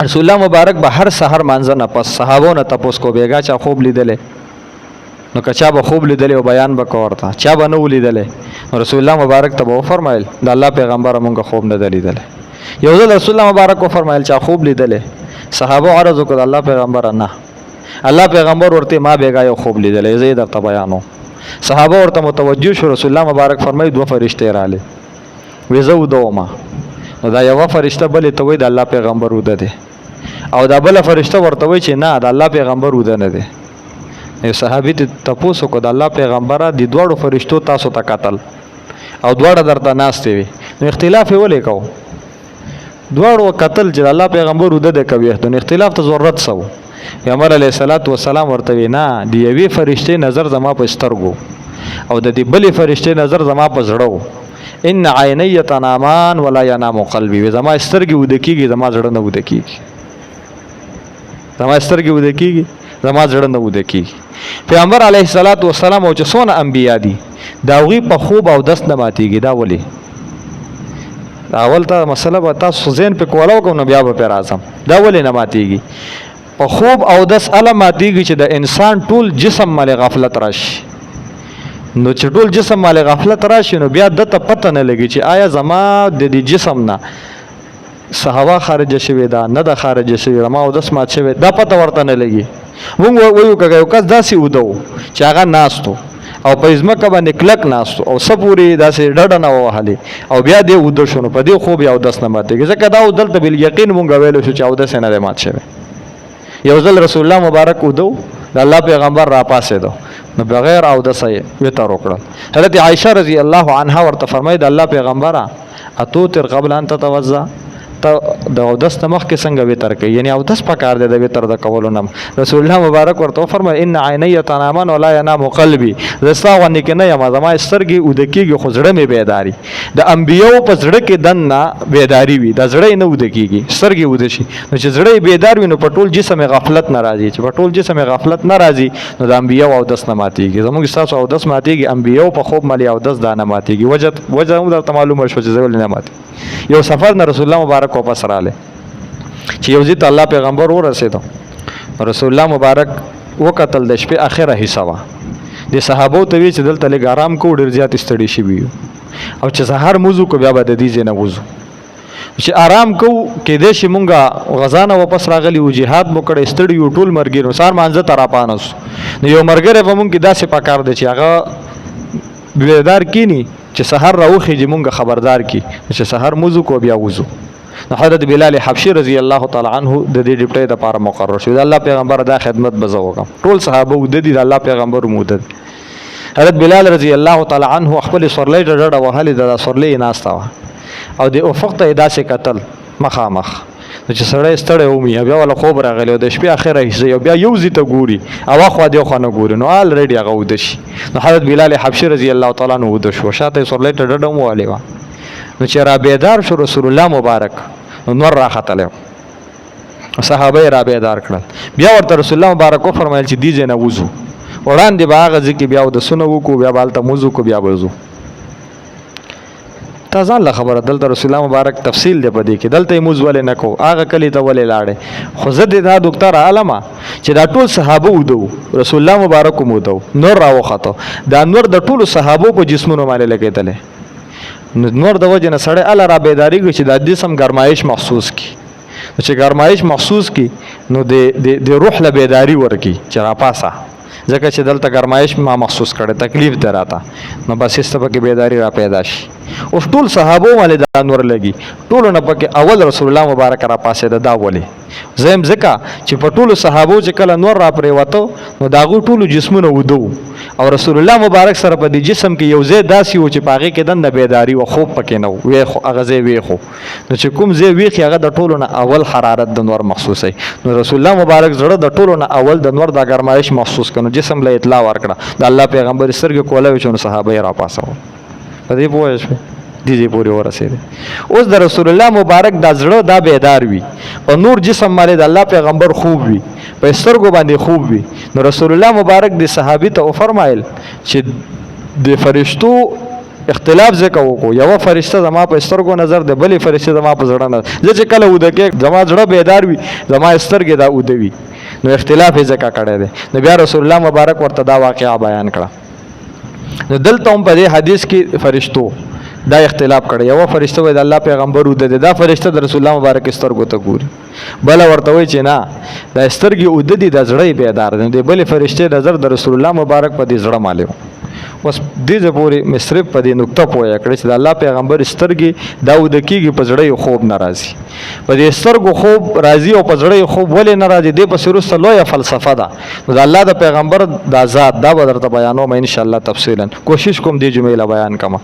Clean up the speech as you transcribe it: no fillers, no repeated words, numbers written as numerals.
رسول الله مبارک به هر سحر مانځه نه پس صحابو نه تپوس کو بیګا چا خوب لیدلې نو کچا به خوب لیدلې او بیان به کوورته چا به نه لیدلې رسول الله مبارک ته به فرمایل د الله پیغمبر مونږ خوب نه لیدلې یو ځل رسول الله مبارک فرمایل چا خوب لیدلې صحابه عرض وکړ الله پیغمبر نه الله پیغمبر ورته ما بیګا یو خوب لیدلې زه درته بیانو صحابه ورته متوجه شو رسول الله مبارک فرمایي دوه فرشته رااله وزو دوما دا یو فرشته بلې ته وای د الله پیغمبر وده دي او دا بل فرشته ورته وای چې نه د الله پیغمبر وده نه دي یو صحابي ته تاسو کو د الله پیغمبره د دوړو فرشتو تاسو ته قتل او دوړه درته ناشته وي نو اختلاف ولې کو دوړو قتل چې الله پیغمبر وده ده کوي نو اختلاف ته ضرورت سو پیغمبر علیه الصلاۃ والسلام ورته وینا دی یوې فرشته نظر زما په سترګو او د دې بلې فرشته نظر زما په زړه ان عینی تنامان ولا ینام قلبی زما سترګې ودکیږي زما زړه نه ودکیږي زما سترګې ودکیږي زما زړه نه ودکیږي پیغمبر علیه الصلاۃ والسلام او چې څونه انبیا دي داوی په خوب او دست نه ماتیږي دا ولی اول ته مسله به تاسو زین په کولاو کوم نو بیا به راځم دا ولی نه ماتیږي په خوب او دست اله ماتیږي چې د انسان ټول جسم مال غفلت راشي نو چې ټول جسم مال غفلت راشي نو بیا دته پته نه لګي چې آیا زما د دې جسم نه هوا خارج شوی دا نه د خارج شوی ما او داس مات شوی دا پته ورته نه لګي مونږ وایو کګه یو کس داسې ودو چې هغه ناستو او په ځمکه باندې کلک ناستو او سپوري داسې ډډه نه وهلي او بیا دې ودو شنو په دې خوب یو داس نه ماتېږي ځکه دا دلته بل یقین مونږ ویلو شو چې او داس نه مات شوی یو ځل رسول الله مبارک ودو د الله پیغمبر را پاسې دو نو بغیر او د سې وته روکړه حضرت عائشه رضی الله عنها ورته فرمایي د الله پیغمبره اتو تر قبل ان تتوضا ته د اودس مخ کې څنګه وتر کوي یعنی اودس پکار دی د وتر د کولو نم رسول الله مبارک ورته فرمایي ان عینی تنامان ولا ینام قلبی زستا ونی کې نه یم زما سترګې ودکیږي خو زړه می بیداری د انبیو په زړه کې دنه بیداری وي د زړه نه ودکیږي سترګې ودشي نو چې زړه بیدار وي نو په ټول جسم غفلت ناراضي چې په ټول جسم غفلت ناراضي نو د انبیو اودس نه ماتيږي زموږ تاسو اودس ماتيږي انبیو په خوب ملي اودس دانه ماتيږي وجه هم درته معلومه شو چې زول نه ماتي یو سفر نه رسول الله مبارک واپس رااله چې یو ځی ته الله پیغمبر ورسېدو رسول الله مبارک وکتل د شپې اخره حصہ وا د صحابو ته وی چې دلته لږ آرام کو ډیر زیات استړي شي وي او چې سحر موضوع کو بیا به د دې نه وځو چې آرام کو کې دې شي مونږه غزانه واپس راغلی او jihad مو کړه استړي یو ټول مرګ نو مانځه تر پانوس نو یو مرګره په مونږ کې داسې پکار دی چې هغه بیدار کینی چې سحر راوخی چې مونږه خبردار کی چې سحر موضوع کو بیا وځو حضرت بلال حبشي رضی الله تعالی عنہ د دې ډیپټي لپاره مقرر شو د الله پیغمبر دا خدمت بزوګم ټول صحابه د دې د الله پیغمبر مودد حضرت بلال رضی الله تعالی عنہ خپل سورلې ډډه وهلې د سورلې ناستا او د افق ته داسې قتل مخامخ چې سړی ستړی ومي بیا ولا خوب راغلی د شپې اخره حصہ بیا یو زی ته ګوري او خو دې خو نه ګوري نو الریډي هغه ودشي نو حضرت بلال حبشي رضی الله تعالی عنہ ود شو شاته سورلې ډډه مو والي نو چې را بیدار شو رسول الله مبارک نور راختله صحابه را بیدار کړل بیا ورته رسول الله مبارک فرمایل چې دیجه نه وضو وړاندې باغ ځکه بیا د سونه وکړو بیا بالته موضوع کو بیا وضو تاسو الله خبره دلته رسول الله مبارک تفصیل دی پدې کې دلته موضوع ولې نه کو هغه کلی ته ولې لاړې خو زه دا ډاکټر عالمه چې دا ټول صحابه ودو رسول الله مبارک مو ودو نور راوخته دا نور د ټول صحابه په جسمونو باندې لګیدل نور د وجه نه سړی الله را بیداری چې د جسم گرمایش محسوس کی چې گرمایش محسوس کی نو د روح له بیداری ورکی چې را پاسه ځکه چې دلته گرمایش ما محسوس کړي تکلیف دراته نو بس است په کې بیداری را پیدا شي او ټول صحابه ولې د نور لګي ټول نه پکې اول رسول الله مبارک را پاسه دا ولې زم ځکه چې په ټول صحابه چې کله نور را پرې وته نو دا غو ټول جسمونه ودو او رسول الله مبارک سره په دې جسم کې یو ځای داسي و چې پاغه کې د بیداری او خوب پکې نه وي خو هغه ځای وي خو نو چې کوم ځای وي هغه د ټولو نه اول حرارت د نور محسوسه نو رسول الله مبارک زړه د ټولو نه اول د نور د گرمایش محسوس کړي جسم له اطلاع ورکړه د الله پیغمبر سرګ کوله چې صحابه را پاسو په دې پوه شو دې پوری ورسېده اوس د رسول الله مبارک د زړه دا بیدار وي او نور جسم باندې د الله پیغمبر خوب وي په سترګو باندې خوب وي نو رسول الله مبارک د صحابي ته فرمایل چې د فرشتو اختلاف ځکه وکړو یوه فرشته زما په سترګو نظر دی بلې فرشته زما په زړه نظر زه چې کله اوده کې زما زړه بیدار وي زما سترګې دا اوده وي نو اختلاف یې ځکه کړی دی نو بیا رسول الله مبارک ورته دا واقعه بیان کړه نو دلته هم په دې حدیث کې فرشتو دا اختلاف کړی یوه فرشته وایي د الله پیغمبر اوده دی دا فرشته د رسول الله مبارک سترګو ته ګوري بله ورته وایي چې نه دا سترګې اوده دي د زړه یې بیدار دی د بلې فرشتې نظر د رسول الله مبارک په دې زړه مالی و اوس دې ځای پورې مې صرف په دې نقطه پوهه کړې چې د الله پیغمبر سترګې دا اوده کېږي په زړه یې خوب نه راځي په دې سترګو خوب راځي او په زړه یې خوب ولې نه راځي دې پسې وروسته لویه فلسفه ده نو د الله د پیغمبر دا ذات دا به درته بیانوم انشاءالله تفصیلا کوشش کوم دې جملې له بیان کړم